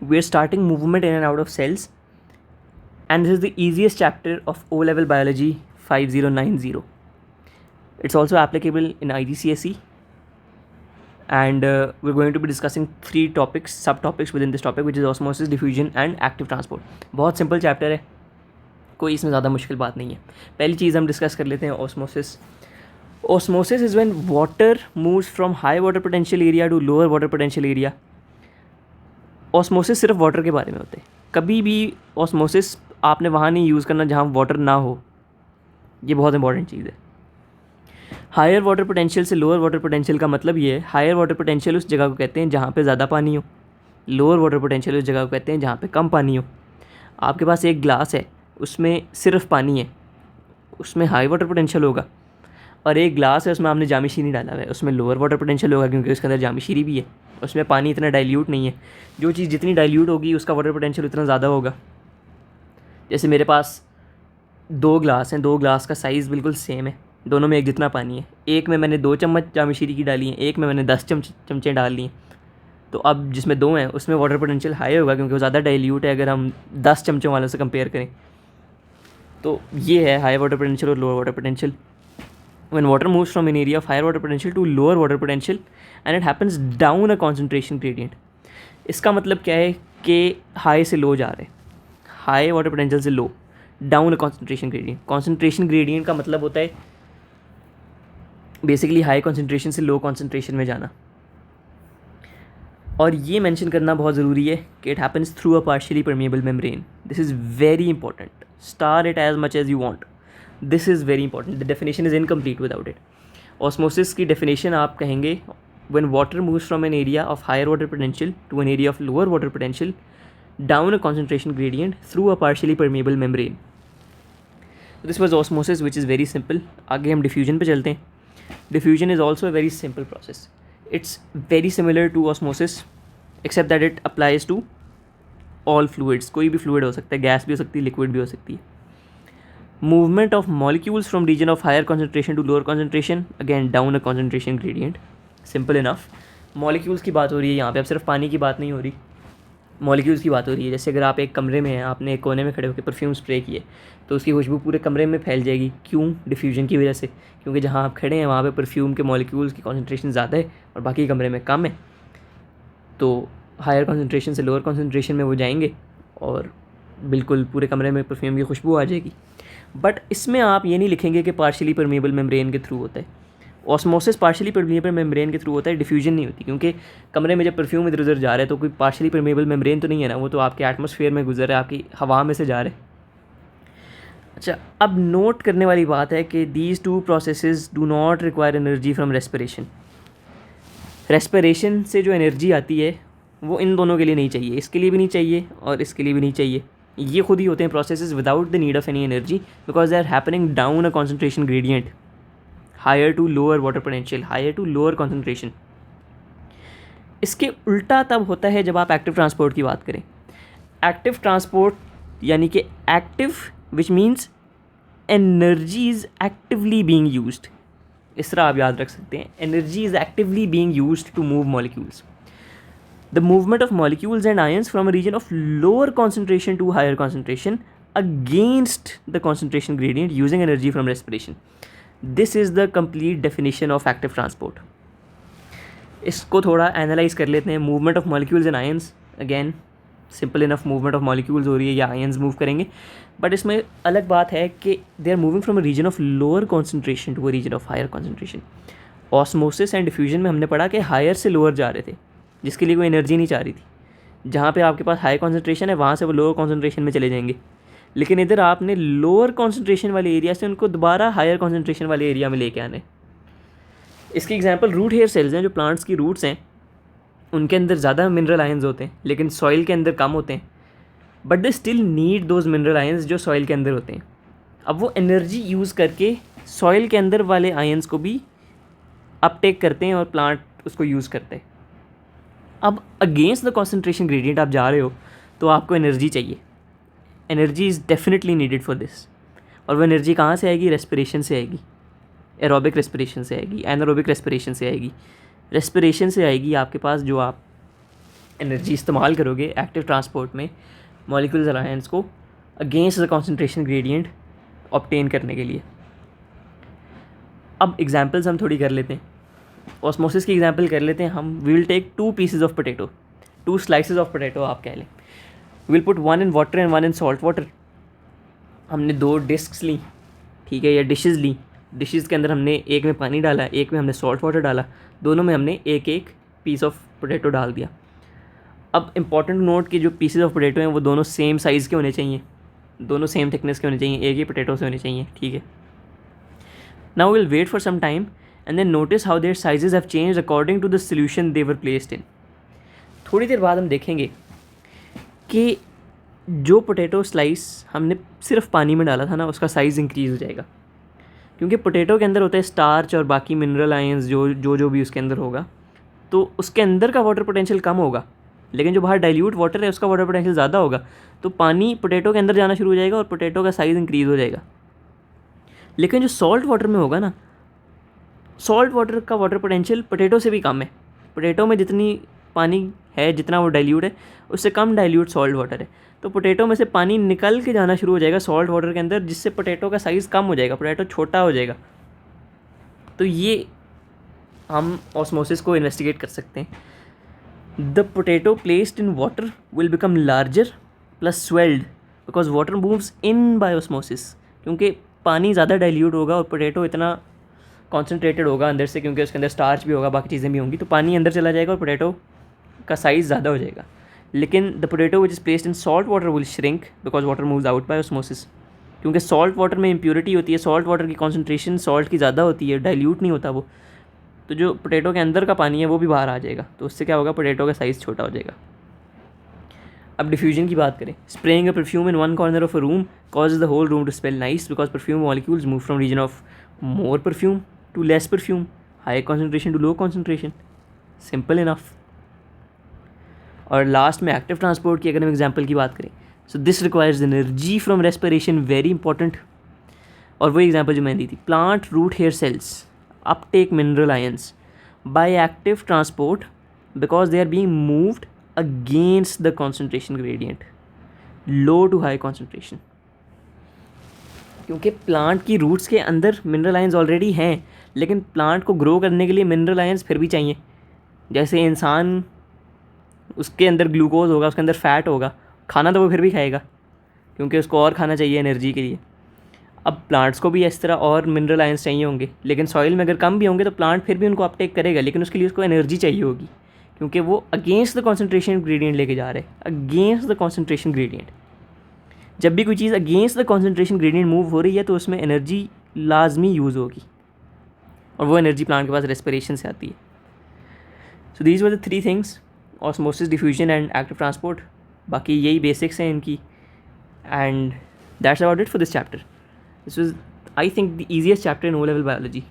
we are starting movement in and out of cells, and this is the easiest chapter of O-level biology 5090. It's also applicable in IGCSE, and we're going to be discussing 3 topics, subtopics within this topic, which is osmosis, diffusion and active transport. बहुत simple chapter है, कोई इसमें ज़्यादा मुश्किल बात नहीं है. पहली चीज़ हम डिस्कस कर लेते हैं osmosis. Osmosis is when water moves from high water potential area to lower water potential area. Osmosis सिर्फ वाटर के बारे में होते हैं. कभी भी ऑस्मोसिस आपने वहाँ नहीं यूज़ करना जहाँ वाटर ना हो. ये बहुत इंपॉर्टेंट चीज़ है. हायर वाटर पोटेंशियल से लोअर वाटर पोटेंशियल का मतलब ये है, हायर वाटर पोटेंशियल उस जगह को कहते हैं जहाँ पे ज़्यादा पानी हो, लोअर वाटर पोटेंशियल उस जगह को कहते हैं जहाँ पे कम पानी हो. आपके पास एक ग्लास है, उसमें सिर्फ पानी है, उसमें हाई वाटर पोटेंशियल होगा. और एक ग्लास है, उसमें आपने जामी शीरी डाला हुआ है, उसमें लोअर वाटर पोटेंशियल होगा क्योंकि उसके अंदर जामी शीरी भी है. उसमें पानी इतना डाइल्यूट नहीं है. जो चीज़ जितनी डाइल्यूट होगी उसका वाटर पोटेंशियल उतना ज़्यादा होगा. जैसे मेरे पास 2 ग्लास हैं, 2 ग्लास का साइज़ बिल्कुल सेम है, दोनों में एक जितना पानी है. एक में मैंने 2 चम्मच जामी शीरी की डाली है, एक में मैंने 10 चमचे डाल लिए. तो अब जिसमें 2 हैं उसमें वाटर पोटेंशियल हाई होगा क्योंकि वो ज़्यादा डाइल्यूट है अगर हम 10 चमचों वालों से कंपेयर करें. तो ये है हाई वाटर पोटेंशियल और lower water potential. When water moves from an area of higher water potential to lower water potential and it happens down a concentration gradient. इसका मतलब क्या है कि हाई से लो जा रहे हैं, हाई वाटर पोटेंशियल से low, down a concentration gradient. Concentration gradient का मतलब होता है बेसिकली हाई कॉन्सेंट्रेशन से लो कॉन्सेंट्रेशन में जाना. और ये मेंशन करना बहुत ज़रूरी है कि it happens through a partially permeable membrane. This is very important. Star it as much as you want. This is very important. The definition is incomplete without it. Osmosis की डेफिनेशन आप कहेंगे when water moves from an area of higher water potential to an area of lower water potential down a concentration gradient through a partially permeable membrane. So this was osmosis, which is very simple. आगे हम diffusion पे चलते हैं. Diffusion is also a very simple process. It's very similar to osmosis except that it applies to all fluids. कोई भी fluid हो सकता है, गैस भी हो सकती है, लिक्विड भी हो सकती है. Movement of molecules from region of higher concentration to lower concentration, again down a concentration gradient. Simple enough. Molecules की बात हो रही है यहाँ पे, अब सिर्फ पानी की बात नहीं हो रही, मॉलिक्यूल्स की बात हो रही है. जैसे अगर आप एक कमरे में हैं, आपने एक कोने में खड़े होकर परफ्यूम स्प्रे किए तो उसकी खुशबू पूरे कमरे में फैल जाएगी. क्यों? डिफ्यूजन की वजह से. क्योंकि जहाँ आप खड़े हैं वहाँ पे परफ्यूम के मॉलिक्यूल्स की कॉन्सेंट्रेशन ज़्यादा है और बाकी कमरे में कम है. तो हायर कॉन्सेंट्रेशन से लोअर कॉन्सेंट्रेशन में वो जाएंगे और बिल्कुल पूरे कमरे में परफ्यूम की खुशबू आ जाएगी. बट इसमें आप ये नहीं लिखेंगे कि पार्शियली परमिएबल मेम्ब्रेन के थ्रू होता है. ऑस्मोसिस पार्शियली परमिएबल मेम्ब्रेन के थ्रू होता है, डिफ्यूजन नहीं होती. क्योंकि कमरे में जब परफ्यूम इधर उधर जा रहा है तो कोई पार्शियली परमिएबल मेम्ब्रेन तो नहीं है ना, वो तो आपके एटमॉस्फेयर में गुजर रहा है, आपकी हवा में से जा रहे. अच्छा, अब नोट करने वाली बात है कि these 2 processes do not require energy from respiration. Respiration से जो एनर्जी आती है वो इन दोनों के लिए नहीं चाहिए, इसके लिए भी नहीं चाहिए और इसके लिए भी नहीं चाहिए. ये खुद ही होते हैं processes without the need of any energy because they are happening down a concentration gradient, higher to lower water potential, higher to lower concentration. इसके उल्टा तब होता है जब आप एक्टिव ट्रांसपोर्ट की बात करें. एक्टिव ट्रांसपोर्ट यानी कि active which means energy is actively being used. इस तरह आप याद रख सकते हैं, energy is actively being used to move molecules. The movement of molecules and ions from a region of lower concentration to higher concentration against the concentration gradient using energy from respiration. This is the complete definition of active transport. इसको थोड़ा analyse कर लेते हैं. Movement of molecules and ions, again simple enough, movement of molecules हो रही है या ions move करेंगे. बट इसमें अलग बात है कि they are moving from a region of lower concentration to a region of higher concentration. Osmosis and diffusion में हमने पढ़ा कि हायर से लोअर जा रहे थे जिसके लिए कोई एनर्जी नहीं चाह रही थी. जहाँ पे आपके पास हाई कॉन्सेंट्रेशन है वहाँ से वो लोअर कॉन्सेंट्रेशन में चले जाएंगे. लेकिन इधर आपने लोअर कॉन्सेंट्रेशन वाले एरिया से उनको दोबारा हायर कॉन्सेंट्रेशन वाले एरिया में लेके आने. इसकी एग्जांपल रूट हेयर सेल्स हैं. जो प्लांट्स की रूट्स हैं उनके अंदर ज़्यादा मिनरल आयंस होते हैं लेकिन सॉइल के अंदर कम होते हैं. But they still need those mineral ions जो सॉइल के अंदर होते हैं. अब वो एनर्जी यूज़ करके सॉइल के अंदर वाले आयंस को भी अपटेक करते हैं और प्लांट उसको यूज़ करते हैं. अब अगेंस्ट द कॉन्सेंट्रेशन ग्रेडियंट आप जा रहे हो तो आपको एनर्जी चाहिए. Energy is definitely needed for this. और वो एनर्जी कहाँ से आएगी? रेस्पिरेशन से आएगी, एरोबिक रेस्पिरेशन से आएगी, एनारोबिक रेस्पिरेशन से आएगी. रेस्पिरेशन से आएगी आपके पास जो आप एनर्जी इस्तेमाल करोगे एक्टिव ट्रांसपोर्ट में मॉलिक्यूल्स अलायंस को against the concentration gradient obtain करने के लिए। अब एग्जांपल्स हम थोड़ी कर लेते हैं, ऑस्मोसिस की एग्जांपल कर लेते हैं हम। We will take 2 pieces of potato, 2 slices of potato आप कह लें। Will put 1 in water and 1 in salt water. हमने 2 डिस्क्स ली, ठीक है, या डिशेस ली। डिशेस के अंदर हमने एक में पानी डाला, एक में हमने सॉल्ट वाटर डाला, दोनों में हमने एक एक पीस ऑफ पोटैटो डाल दिया। अब इम्पॉर्टेंट नोट कि जो पीसेज ऑफ पोटैटो हैं वो दोनों सेम साइज़ के होने चाहिए, दोनों सेम थिकनेस के होने चाहिए, एक ही पोटैटो से होने चाहिए, ठीक है। Now will wait for some time and then notice how their sizes have changed according to the solution they were placed in. थोड़ी देर बाद हम देखेंगे कि जो पोटैटो स्लाइस हमने सिर्फ पानी में डाला था ना, उसका साइज़ इंक्रीज़ हो जाएगा, क्योंकि पोटैटो के अंदर होता है स्टार्च और बाकी मिनरल आयंस जो भी उसके अंदर होगा, तो उसके अंदर का वाटर पोटेंशियल कम होगा, लेकिन जो बाहर डाइल्यूट वाटर है उसका वाटर पोटेंशियल ज़्यादा होगा। तो पानी पोटैटो के अंदर जाना शुरू हो जाएगा और पोटैटो का साइज़ इंक्रीज़ हो जाएगा। लेकिन जो सॉल्ट वाटर में होगा ना, सॉल्ट वाटर का वाटर पोटेंशियल पोटैटो से भी कम है। पोटैटो में जितनी पानी है, जितना वो डाइल्यूट है, उससे कम डाइल्यूट सॉल्ट वाटर है। तो पोटैटो में से पानी निकल के जाना शुरू हो जाएगा सॉल्ट वाटर के अंदर, जिससे पोटैटो का साइज़ कम हो जाएगा, पोटैटो छोटा हो जाएगा। तो ये हम ऑस्मोसिस को इन्वेस्टिगेट कर सकते हैं। The potato placed in water will become larger plus swelled because water moves in by osmosis, क्योंकि पानी ज़्यादा डाइल्यूट होगा और पोटैटो इतना कॉन्सेंट्रेटेड होगा अंदर से, क्योंकि उसके अंदर स्टार्च भी होगा, बाकी चीज़ें भी होंगी, तो पानी अंदर चला जाएगा और पोटैटो का साइज़ ज़्यादा हो जाएगा। लेकिन the potato which is placed in salt water will shrink because water moves out by osmosis, क्योंकि सॉल्ट वाटर में इम्प्योरिटी होती है, सॉल्ट वाटर की कॉन्सेंट्रेशन सॉल्ट की ज़्यादा होती है, डाइल्यूट नहीं होता वो, तो जो पोटैटो के अंदर का पानी है वो भी बाहर आ जाएगा, तो उससे क्या होगा, पोटैटो का साइज़ छोटा हो जाएगा। अब डिफ्यूजन की बात करें, spraying a perfume in one corner of a room causes the whole room to smell nice because perfume molecules move from region of more perfume to less perfume, high concentration to low concentration, simple enough. और last में active transport की अगर हम example की बात करें, so this requires energy from respiration, very important. और वही एग्जाम्पल जो मैंने दी थी, plant root hair sales Uptake mineral ions by active transport because they are being moved against the concentration gradient, low to high concentration. क्योंकि plant की roots के अंदर मिनरल आयंस ऑलरेडी हैं, लेकिन प्लांट को ग्रो करने के लिए मिनरल आयंस फिर भी चाहिए। जैसे इंसान, उसके अंदर ग्लूकोज होगा, उसके अंदर फैट होगा, खाना तो वो फिर भी खाएगा क्योंकि उसको और खाना चाहिए एनर्जी के लिए। अब प्लांट्स को भी इस तरह और मिनरल आयंस चाहिए होंगे, लेकिन सॉइल में अगर कम भी होंगे तो प्लांट फिर भी उनको अपटेक करेगा, लेकिन उसके लिए उसको एनर्जी चाहिए होगी, क्योंकि वो अगेंस्ट द कॉन्सेंट्रेशन ग्रेडियंट लेके जा रहे हैं, अगेंस्ट द कॉन्सेंट्रेशन ग्रेडियंट। जब भी कोई चीज़ against the concentration gradient move हो रही है तो उसमें एनर्जी लाजमी यूज़ होगी, और वो एनर्जी प्लांट के पास रेस्पिरेशन से आती है। So these were the 3 things, osmosis, diffusion and active transport. बाकी यही बेसिक्स हैं इनकी, and that's about it for this chapter. This was I think the easiest chapter in O level biology.